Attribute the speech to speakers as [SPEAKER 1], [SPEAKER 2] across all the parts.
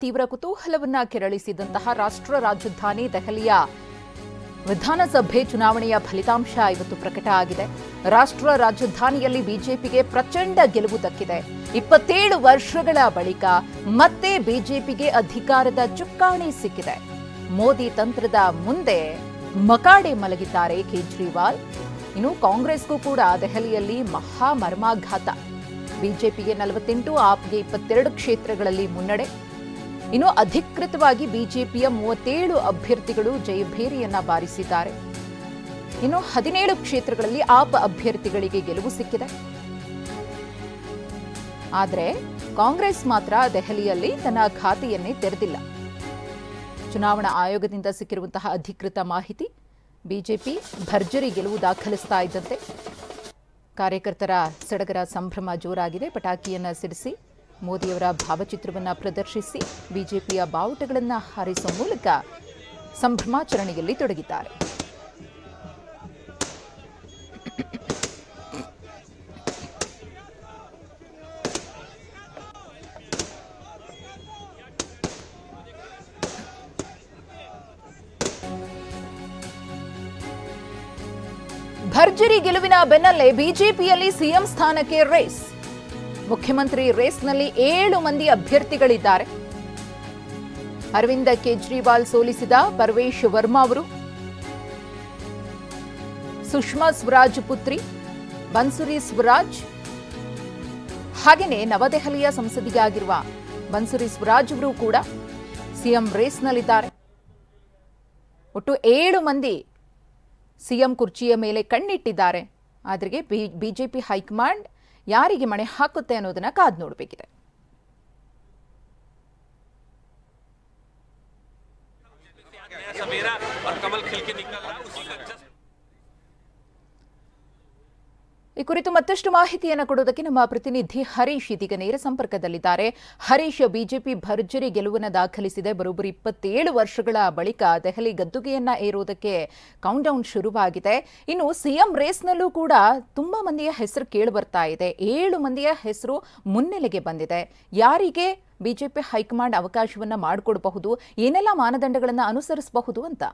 [SPEAKER 1] ತೀವ್ರ ಕುತೂಹಲವನ್ನ ಕೆರಳಿಸಿದಂತಹ ರಾಷ್ಟ್ರ ರಾಜಧಾನಿ ದೆಹಲಿಯ ವಿಧಾನಸಭೆ ಚುನಾವಣೆಯ ಫಲಿತಾಂಶ ಇವತ್ತು ಪ್ರಕಟ ಆಗಿದೆ. ರಾಷ್ಟ್ರ ರಾಜಧಾನಿಯಲ್ಲಿ ಬಿಜೆಪಿಗೆ ಪ್ರಚಂಡ ಗೆಲುವು ದಕ್ಕಿದೆ. 27 ವರ್ಷಗಳ ಬಳಿಕ ಮತ್ತೆ ಬಿಜೆಪಿಗೆ ಅಧಿಕಾರದ ಚುಕ್ಕಾಣಿ ಸಿಕ್ಕಿದೆ. ಮೋದಿ ತಂತ್ರದ ಮುಂದೆ ಮಕಾಡೆ ಮಲಗಿದ್ದಾರೆ ಕೇಜ್ರಿವಾಲ್. ಇನ್ನು ಕಾಂಗ್ರೆಸ್ಗೂ ಕೂಡ ದೆಹಲಿಯಲ್ಲಿ ಮಹಾ ಮರ್ಮಾಘಾತ. ಬಿಜೆಪಿಗೆ 48, ಆಪ್ಗೆ 22 ಕ್ಷೇತ್ರಗಳಲ್ಲಿ ಮುನ್ನಡೆ. ಇನ್ನು ಅಧಿಕೃತವಾಗಿ ಬಿಜೆಪಿಯ 37 ಅಭ್ಯರ್ಥಿಗಳು ಜಯಭೇರಿಯನ್ನ ಬಾರಿಸಿದ್ದಾರೆ. ಇನ್ನು 17 ಕ್ಷೇತ್ರಗಳಲ್ಲಿ ಆಪ್ ಅಭ್ಯರ್ಥಿಗಳಿಗೆ ಗೆಲುವು ಸಿಕ್ಕಿದೆ. ಆದರೆ ಕಾಂಗ್ರೆಸ್ ಮಾತ್ರ ದೆಹಲಿಯಲ್ಲಿ ತನ್ನ ಖಾತೆಯನ್ನೇ ತೆರೆದಿಲ್ಲ. ಚುನಾವಣಾ ಆಯೋಗದಿಂದ ಸಿಕ್ಕಿರುವಂತಹ ಅಧಿಕೃತ ಮಾಹಿತಿ, ಬಿಜೆಪಿ ಭರ್ಜರಿ ಗೆಲುವು ದಾಖಲಿಸ್ತಾ ಇದ್ದಂತೆ ಕಾರ್ಯಕರ್ತರ ಸಡಗರ ಸಂಭ್ರಮ ಜೋರಾಗಿದೆ. ಪಟಾಕಿಯನ್ನ ಸಿಡಿಸಿ ಮೋದಿಯವರ ಭಾವಚಿತ್ರವನ್ನು ಪ್ರದರ್ಶಿಸಿ ಬಿಜೆಪಿಯ ಬಾವುಟಗಳನ್ನು ಹಾರಿಸುವ ಮೂಲಕ ಸಂಭ್ರಮಾಚರಣೆಯಲ್ಲಿ ತೊಡಗಿದ್ದಾರೆ. ಭರ್ಜರಿ ಗೆಲುವಿನ ಬೆನ್ನಲ್ಲೇ ಬಿಜೆಪಿಯಲ್ಲಿ ಸಿಎಂ ಸ್ಥಾನಕ್ಕೆ ರೇಸ್. ಮುಖ್ಯಮಂತ್ರಿ ರೇಸ್ನಲ್ಲಿ 7 ಮಂದಿ ಅಭ್ಯರ್ಥಿಗಳಿದ್ದಾರೆ. ಅರವಿಂದ ಕೇಜ್ರಿವಾಲ್ ಸೋಲಿಸಿದ ಪರ್ವೇಶ್ ವರ್ಮಾ ಅವರು, ಸುಷ್ಮಾ ಸ್ವರಾಜ್ ಪುತ್ರಿ ಬನ್ಸುರಿ ಸ್ವರಾಜ್, ಹಾಗೆಯೇ ನವದೆಹಲಿಯ ಸಂಸದಿಯಾಗಿರುವ ಬನ್ಸುರಿ ಸ್ವರಾಜ್ ಅವರು ಕೂಡ ಸಿಎಂ ರೇಸ್ನಲ್ಲಿದ್ದಾರೆ. ಒಟ್ಟು 7 ಮಂದಿ ಸಿಎಂ ಕುರ್ಚಿಯ ಮೇಲೆ ಕಣ್ಣಿಟ್ಟಿದ್ದಾರೆ. ಆದರೆ ಬಿಜೆಪಿ ಹೈಕಮಾಂಡ್ ಯಾರಿಗೆ ಮಣೆ ಹಾಕುತ್ತೆ ಅನ್ನೋದನ್ನ ಕಾದು ನೋಡಬೇಕಿದೆ. ಈ ಕುರಿತು ಮತ್ತಷ್ಟು ಮಾಹಿತಿಯನ್ನು ಕೊಡುವುದಕ್ಕೆ ನಮ್ಮ ಪ್ರತಿನಿಧಿ ಹರೀಶ್ ಇದೀಗ ನೇರ ಸಂಪರ್ಕದಲ್ಲಿದ್ದಾರೆ. ಹರೀಶ್, ಬಿಜೆಪಿ ಭರ್ಜರಿ ಗೆಲುವನ್ನು ದಾಖಲಿಸಿದೆ. ಬರೋಬ್ಬರಿ 27 ವರ್ಷಗಳ ಬಳಿಕ ದೆಹಲಿ ಗದ್ದುಗೆಯನ್ನ ಏರುವುದಕ್ಕೆ ಕೌಂಟ್ ಡೌನ್ ಶುರುವಾಗಿದೆ. ಇನ್ನು ಸಿಎಂ ರೇಸ್ನಲ್ಲೂ ಕೂಡ ತುಂಬಾ ಮಂದಿಯ ಹೆಸರು ಕೇಳಿ ಬರ್ತಾ ಇದೆ. 7 ಮಂದಿಯ ಹೆಸರು ಮುನ್ನೆಲೆಗೆ ಬಂದಿದೆ. ಯಾರಿಗೆ ಬಿಜೆಪಿ ಹೈಕಮಾಂಡ್ ಅವಕಾಶವನ್ನ ಮಾಡಿಕೊಡಬಹುದು, ಏನೆಲ್ಲ ಮಾನದಂಡಗಳನ್ನು ಅನುಸರಿಸಬಹುದು ಅಂತ?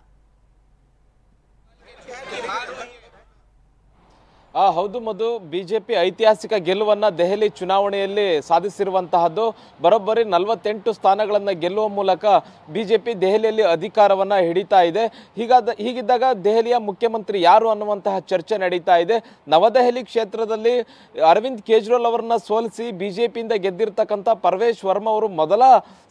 [SPEAKER 2] ಹೌದು ಮಧು, ಬಿಜೆಪಿ ಐತಿಹಾಸಿಕ ಗೆಲುವನ್ನು ದೆಹಲಿ ಚುನಾವಣೆಯಲ್ಲಿ ಸಾಧಿಸಿರುವಂತಹದ್ದು. ಬರೋಬ್ಬರಿ 48 ಸ್ಥಾನಗಳನ್ನು ಗೆಲ್ಲುವ ಮೂಲಕ ಬಿಜೆಪಿ ದೆಹಲಿಯಲ್ಲಿ ಅಧಿಕಾರವನ್ನು ಹಿಡಿತಾ ಇದೆ. ಹೀಗಿದ್ದಾಗ ದೆಹಲಿಯ ಮುಖ್ಯಮಂತ್ರಿ ಯಾರು ಅನ್ನುವಂತಹ ಚರ್ಚೆ ನಡೀತಾ ಇದೆ. ನವದೆಹಲಿ ಕ್ಷೇತ್ರದಲ್ಲಿ ಅರವಿಂದ್ ಕೇಜ್ರಿವಾಲ್ ಅವರನ್ನ ಸೋಲಿಸಿ ಬಿಜೆಪಿಯಿಂದ ಗೆದ್ದಿರ್ತಕ್ಕಂಥ ಪರ್ವೇಶ್ ವರ್ಮಾ ಅವರು ಮೊದಲ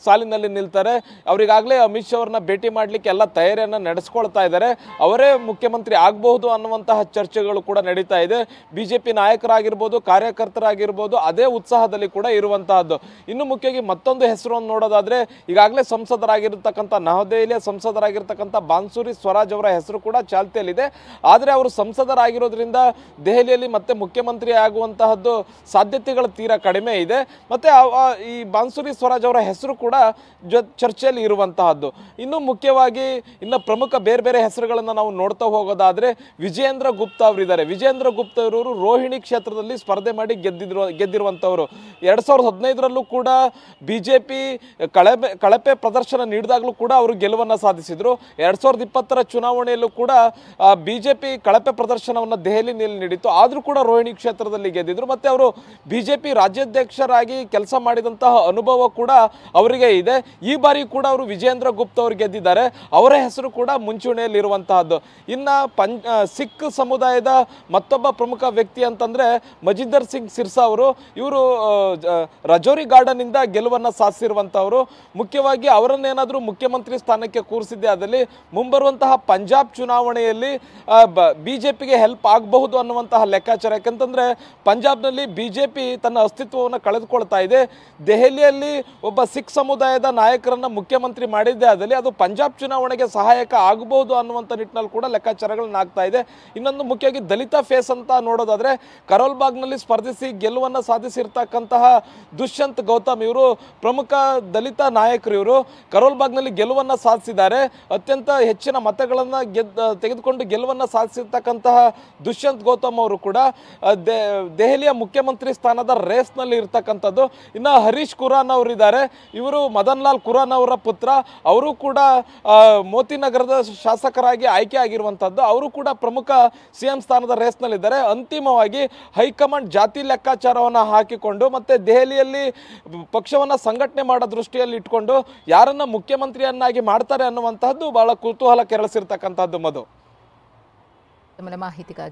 [SPEAKER 2] ಸಾಲಿನಲ್ಲಿ ನಿಲ್ತಾರೆ. ಅವರಿಗಾಗಲೇ ಅಮಿತ್ ಶಾ ಅವರನ್ನ ಭೇಟಿ ಮಾಡಲಿಕ್ಕೆ ಎಲ್ಲ ತಯಾರಿಯನ್ನು ನಡೆಸ್ಕೊಳ್ತಾ ಇದ್ದಾರೆ. ಅವರೇ ಮುಖ್ಯಮಂತ್ರಿ ಆಗಬಹುದು ಅನ್ನುವಂತಹ ಚರ್ಚೆಗಳು ಕೂಡ ನಡೀತಾ ಇದೆ. ಬಿಜೆಪಿ ನಾಯಕರಾಗಿರ್ಬೋದು, ಕಾರ್ಯಕರ್ತರಾಗಿರ್ಬೋದು ಅದೇ ಉತ್ಸಾಹದಲ್ಲಿ ಕೂಡ ಇರುವಂತಹದ್ದು. ಇನ್ನು ಮುಖ್ಯವಾಗಿ ಮತ್ತೊಂದು ಹೆಸರನ್ನು ನೋಡೋದಾದ್ರೆ, ಈಗಾಗಲೇ ಸಂಸದರಾಗಿರ್ತಕ್ಕಂಥ ನವದೆಹಲಿಯ ಸಂಸದರಾಗಿರ್ತಕ್ಕಂಥ ಬನ್ಸುರಿ ಸ್ವರಾಜ್ ಅವರ ಹೆಸರು ಕೂಡ ಚಾಲ್ತಿಯಲ್ಲಿದೆ. ಆದರೆ ಅವರು ಸಂಸದರಾಗಿರೋದ್ರಿಂದ ದೆಹಲಿಯಲ್ಲಿ ಮತ್ತೆ ಮುಖ್ಯಮಂತ್ರಿ ಆಗುವಂತಹದ್ದು ಸಾಧ್ಯತೆಗಳು ತೀರಾ ಕಡಿಮೆ ಇದೆ. ಮತ್ತೆ ಈ ಬನ್ಸುರಿ ಸ್ವರಾಜ್ ಅವರ ಹೆಸರು ಕೂಡ ಚರ್ಚೆಯಲ್ಲಿ ಇರುವಂತಹದ್ದು. ಇನ್ನು ಮುಖ್ಯವಾಗಿ ಇನ್ನು ಪ್ರಮುಖ ಬೇರೆ ಬೇರೆ ಹೆಸರುಗಳನ್ನು ನಾವು ನೋಡ್ತಾ ಹೋಗೋದಾದ್ರೆ, ವಿಜೇಂದ್ರ ಗುಪ್ತಾ ಅವರಿದ್ದಾರೆ. ವಿಜೇಂದ್ರ ಗುಪ್ತಾ ಅವರು ರೋಹಿಣಿ ಕ್ಷೇತ್ರದಲ್ಲಿ ಸ್ಪರ್ಧೆ ಮಾಡಿ ಗೆದ್ದಿರುವಂತವರು. 2015ರಲ್ಲೂ ಕೂಡ ಬಿಜೆಪಿ ಕಳಪೆ ಪ್ರದರ್ಶನ ನೀಡಿದಾಗಲೂ ಕೂಡ ಅವರು ಗೆಲುವನ್ನು ಸಾಧಿಸಿದ್ರು. 2020ರ ಚುನಾವಣೆಯಲ್ಲೂ ಕೂಡ ಬಿಜೆಪಿ ಕಳಪೆ ಪ್ರದರ್ಶನವನ್ನು ದೆಹಲಿಯಲ್ಲಿ ನೀಡಿತ್ತು. ಆದರೂ ಕೂಡ ರೋಹಿಣಿ ಕ್ಷೇತ್ರದಲ್ಲಿ ಗೆದ್ದಿದ್ರು. ಮತ್ತೆ ಅವರು ಬಿಜೆಪಿ ರಾಜ್ಯಾಧ್ಯಕ್ಷರಾಗಿ ಕೆಲಸ ಮಾಡಿದಂತಹ ಅನುಭವ ಕೂಡ ಅವರಿಗೆ ಇದೆ. ಈ ಬಾರಿ ಕೂಡ ಅವರು ವಿಜೇಂದ್ರ ಗುಪ್ತಾ ಅವರು ಗೆದ್ದಿದ್ದಾರೆ. ಅವರ ಹೆಸರು ಕೂಡ ಮುಂಚೂಣಿಯಲ್ಲಿ ಇರುವಂತಹದ್ದು. ಇನ್ನ ಸಿಖ್ ಸಮುದಾಯದ ಮತ್ತೊಬ್ಬ ಪ್ರಮುಖ ವ್ಯಕ್ತಿ ಅಂತಂದ್ರೆ ಮಜಿಂದರ್ ಸಿಂಗ್ ಸಿರ್ಸಾ ಅವರು. ಇವರು ರಜೌರಿ ಗಾರ್ಡನ್ ಇಂದ ಗೆಲುವನ್ನ ಸಾಧಿಸಿರುವಂತವರು. ಮುಖ್ಯವಾಗಿ ಅವರನ್ನೇನಾದ್ರೂ ಮುಖ್ಯಮಂತ್ರಿ ಸ್ಥಾನಕ್ಕೆ ಕೂರಿಸಿದ್ದೆ ಆದಲ್ಲಿ ಮುಂಬರುವಂತಹ ಪಂಜಾಬ್ ಚುನಾವಣೆಯಲ್ಲಿ ಬಿಜೆಪಿಗೆ ಹೆಲ್ಪ್ ಆಗಬಹುದು ಅನ್ನುವಂತಹ ಲೆಕ್ಕಾಚಾರ. ಯಾಕಂತಂದ್ರೆ ಪಂಜಾಬ್ನಲ್ಲಿ ಬಿಜೆಪಿ ತನ್ನ ಅಸ್ತಿತ್ವವನ್ನು ಕಳೆದುಕೊಳ್ತಾ ಇದೆ. ದೆಹಲಿಯಲ್ಲಿ ಒಬ್ಬ ಸಿಖ್ ಸಮುದಾಯದ ನಾಯಕರನ್ನ ಮುಖ್ಯಮಂತ್ರಿ ಮಾಡಿದ್ದೆ ಆದಲ್ಲಿ ಅದು ಪಂಜಾಬ್ ಚುನಾವಣೆಗೆ ಸಹಾಯಕ ಆಗಬಹುದು ಅನ್ನುವಂಥ ನಿಟ್ಟಿನಲ್ಲಿ ಕೂಡ ಲೆಕ್ಕಾಚಾರಗಳನ್ನ ಆಗ್ತಾ ಇದೆ. ಇನ್ನೊಂದು ಮುಖ್ಯವಾಗಿ ದಲಿತ ಫೇಸ್ ಅಂತ ನೋಡೋದಾದ್ರೆ ಕರೋಲ್ ಬಾಗ್ನಲ್ಲಿ ಸ್ಪರ್ಧಿಸಿ ಗೆಲುವನ್ನು ಸಾಧಿಸಿರ್ತಕ್ಕಂತಹ ದುಷ್ಯಂತ್ ಗೌತಮ್ ಇವರು ಪ್ರಮುಖ ದಲಿತ ನಾಯಕರು. ಇವರು ಕರೋಲ್ ಬಾಗ್ನಲ್ಲಿ ಗೆಲುವನ್ನು ಸಾಧಿಸಿದ್ದಾರೆ. ಅತ್ಯಂತ ಹೆಚ್ಚಿನ ಮತಗಳನ್ನ ತೆಗೆದುಕೊಂಡು ಗೆಲುವನ್ನು ಸಾಧಿಸಿರ್ತಕ್ಕಂತಹ ದುಷ್ಯಂತ್ ಗೌತಮ್ ಅವರು ಕೂಡ ದೆಹಲಿಯ ಮುಖ್ಯಮಂತ್ರಿ ಸ್ಥಾನದ ರೇಸ್ನಲ್ಲಿ ಇರ್ತಕ್ಕಂಥದ್ದು. ಇನ್ನು ಹರೀಶ್ ಖುರಾನ ಅವರಿದ್ದಾರೆ. ಇವರು ಮದನ್ ಲಾಲ್ ಖುರಾನ ಅವರ ಪುತ್ರ. ಅವರು ಕೂಡ ಮೋತಿನಗರದ ಶಾಸಕರಾಗಿ ಆಯ್ಕೆ ಆಗಿರುವಂತದ್ದು. ಅವರು ಕೂಡ ಪ್ರಮುಖ ಸಿಎಂ ಸ್ಥಾನದ ರೇಸ್ನಲ್ಲಿದ್ದಾರೆ. ಅಂತಿಮವಾಗಿ ಹೈಕಮಾಂಡ್ ಜಾತಿ ಲೆಕ್ಕಾಚಾರವನ್ನು ಹಾಕಿಕೊಂಡು ಮತ್ತೆ ದೆಹಲಿಯಲ್ಲಿ ಪಕ್ಷವನ್ನ ಸಂಘಟನೆ ಮಾಡೋ ದೃಷ್ಟಿಯಲ್ಲಿ ಇಟ್ಕೊಂಡು ಯಾರನ್ನ ಮುಖ್ಯಮಂತ್ರಿಯನ್ನಾಗಿ ಮಾಡ್ತಾರೆ ಅನ್ನುವಂತಹದ್ದು ಬಹಳ ಕುತೂಹಲ ಕೆರಳಿಸಿರ್ತಕ್ಕಂಥದ್ದು. ಮಧು,
[SPEAKER 1] ಮಾಹಿತಿಗಾಗಿ